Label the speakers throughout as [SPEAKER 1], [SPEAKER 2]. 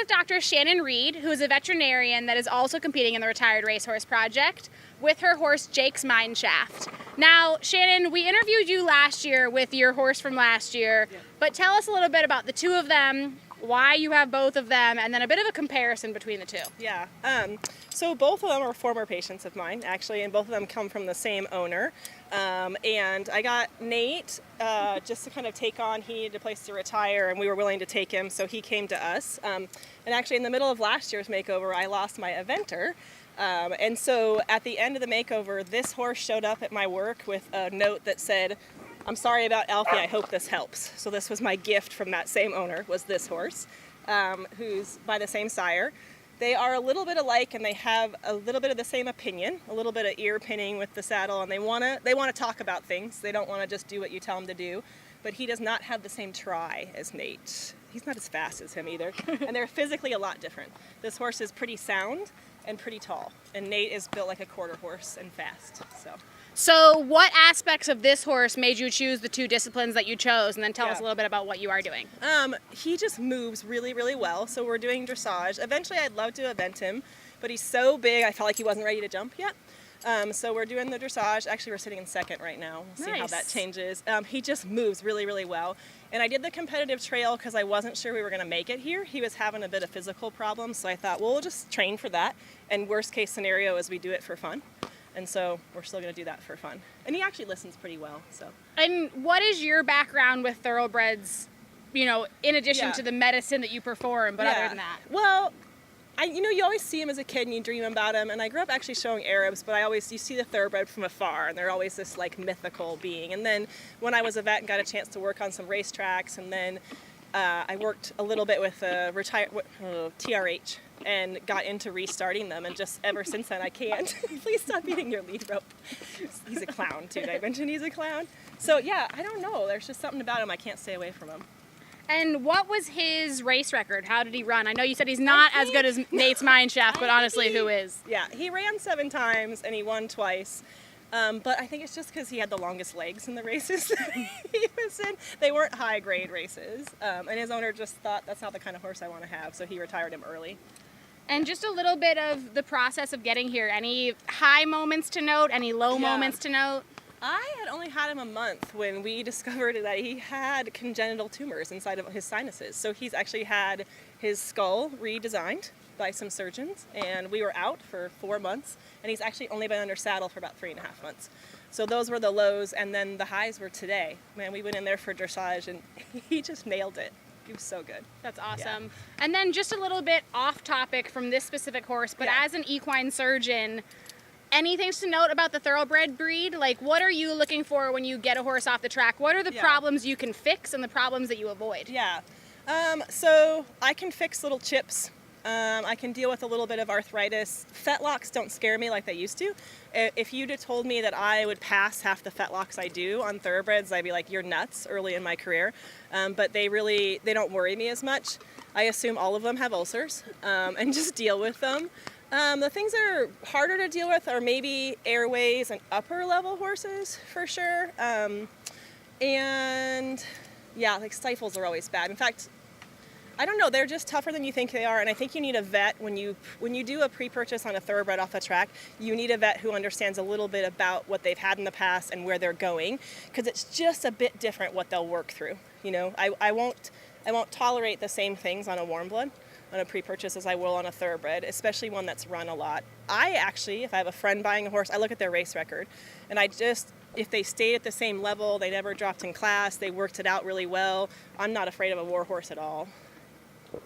[SPEAKER 1] with Dr. Shannon Reed, who is a veterinarian that is also competing in the Retired Racehorse Project, with her horse Jake's Mineshaft. Now, Shannon, we interviewed you last year with your horse from last year, but tell us a little bit about the two of them, why you have both of them, and then a bit of a comparison between the two.
[SPEAKER 2] Yeah, so both of them are former patients of mine, actually, and both of them come from the same owner. And I got Nate just to kind of take on. He needed a place to retire, and we were willing to take him, so he came to us. And actually, in the middle of last year's makeover, I lost my eventer. And so at the end of the makeover, this horse showed up at my work with a note that said, "I'm sorry about Alfie, I hope this helps." So this was my gift from that same owner, was this horse, who's by the same sire. They are a little bit alike, and they have a little bit of the same opinion, a little bit of ear pinning with the saddle, and they want to talk about things. They don't want to just do what you tell them to do. But he does not have the same try as Nate. He's not as fast as him either, and they're physically a lot different. This horse is pretty sound and pretty tall, and Nate is built like a quarter horse and fast.
[SPEAKER 1] So what aspects of this horse made you choose the two disciplines that you chose, and then tell us a little bit about what you are doing?
[SPEAKER 2] He just moves really, really well, so we're doing dressage. Eventually I'd love to event him, but he's so big I felt like he wasn't ready to jump yet. So we're doing the dressage. Actually, we're sitting in second right now. We'll see how that changes. He just moves really, really well. And I did the competitive trail because I wasn't sure we were going to make it here. He was having a bit of physical problems, so I thought, well, we'll just train for that. And worst case scenario is we do it for fun. And so we're still going to do that for fun. And he actually listens pretty well. So.
[SPEAKER 1] And what is your background with thoroughbreds, you know, in addition to the medicine that you perform, but other than that?
[SPEAKER 2] Well, you always see him as a kid and you dream about him. And I grew up actually showing Arabs, but you see the thoroughbred from afar, and they're always this like mythical being. And then when I was a vet and got a chance to work on some racetracks, and then I worked a little bit with TRH and got into restarting them, and just ever since then I can't. Please stop eating your lead rope. He's a clown too. Did I mention he's a clown? So yeah, I don't know. There's just something about him. I can't stay away from him.
[SPEAKER 1] And what was his race record? How did he run? I know you said he's not as good as Nate's Mineshaft, but honestly, who is?
[SPEAKER 2] Yeah, he ran 7 times and he won twice. But I think it's just because he had the longest legs in the races that he was in. They weren't high-grade races. And his owner just thought, that's not the kind of horse I want to have, so he retired him early.
[SPEAKER 1] And just a little bit of the process of getting here. Any high moments to note? Any low moments to note?
[SPEAKER 2] I had only had him a month when we discovered that he had congenital tumors inside of his sinuses. So he's actually had his skull redesigned by some surgeons, and we were out for 4 months, and he's actually only been under saddle for about 3.5 months. So those were the lows, and then the highs were today. Man, we went in there for dressage, and he just nailed it. He was so good.
[SPEAKER 1] That's awesome. Yeah. And then just a little bit off topic from this specific horse, but as an equine surgeon, anything to note about the thoroughbred breed? Like, what are you looking for when you get a horse off the track? What are the problems you can fix and the problems that you avoid?
[SPEAKER 2] Yeah. So I can fix little chips. I can deal with a little bit of arthritis. Fetlocks don't scare me like they used to. If you'd have told me that I would pass half the fetlocks I do on thoroughbreds, I'd be like, you're nuts, early in my career. But they don't worry me as much. I assume all of them have ulcers and just deal with them. The things that are harder to deal with are maybe airways and upper level horses for sure. And yeah, like stifles are always bad. In fact, I don't know, they're just tougher than you think they are, and I think you need a vet when you do a pre-purchase on a thoroughbred off the track. You need a vet who understands a little bit about what they've had in the past and where they're going, because it's just a bit different what they'll work through. You know, I won't tolerate the same things on a warm blood on a pre-purchase as I will on a thoroughbred, especially one that's run a lot. I actually, if I have a friend buying a horse, I look at their race record, and if they stayed at the same level, they never dropped in class, they worked it out really well, I'm not afraid of a war horse at all.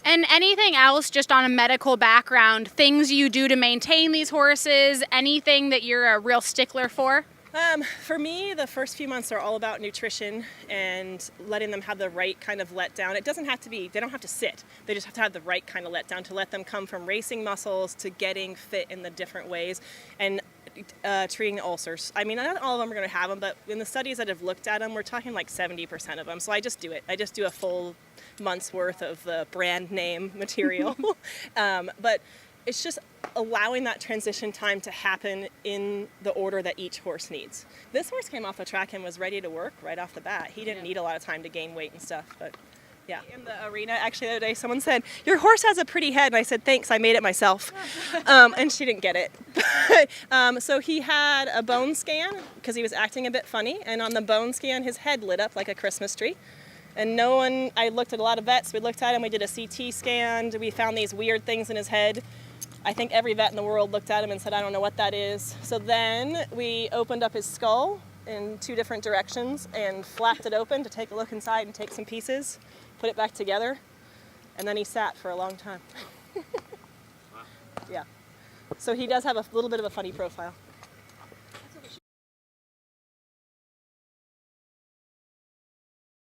[SPEAKER 1] And anything else just on a medical background, things you do to maintain these horses, anything that you're a real stickler for?
[SPEAKER 2] For me, the first few months are all about nutrition and letting them have the right kind of letdown. It doesn't have to be, they don't have to sit. They just have to have the right kind of letdown to let them come from racing muscles to getting fit in the different ways and treating the ulcers. I mean, not all of them are going to have them, but in the studies that have looked at them, we're talking like 70% of them. So I just do it. I just do a full month's worth of the brand name material. But it's just allowing that transition time to happen in the order that each horse needs. This horse came off the track and was ready to work right off the bat. He didn't need a lot of time to gain weight and stuff, but Yeah, in the arena, actually, the other day, someone said, "Your horse has a pretty head," and I said, "Thanks, I made it myself." And she didn't get it. So he had a bone scan because he was acting a bit funny, and on the bone scan, his head lit up like a Christmas tree. And I looked at a lot of vets, we looked at him, we did a CT scan, we found these weird things in his head. I think every vet in the world looked at him and said, "I don't know what that is." So then we opened up his skull in 2 different directions and flapped it open to take a look inside and take some pieces, put it back together, and then he sat for a long time. Yeah. So he does have a little bit of a funny profile.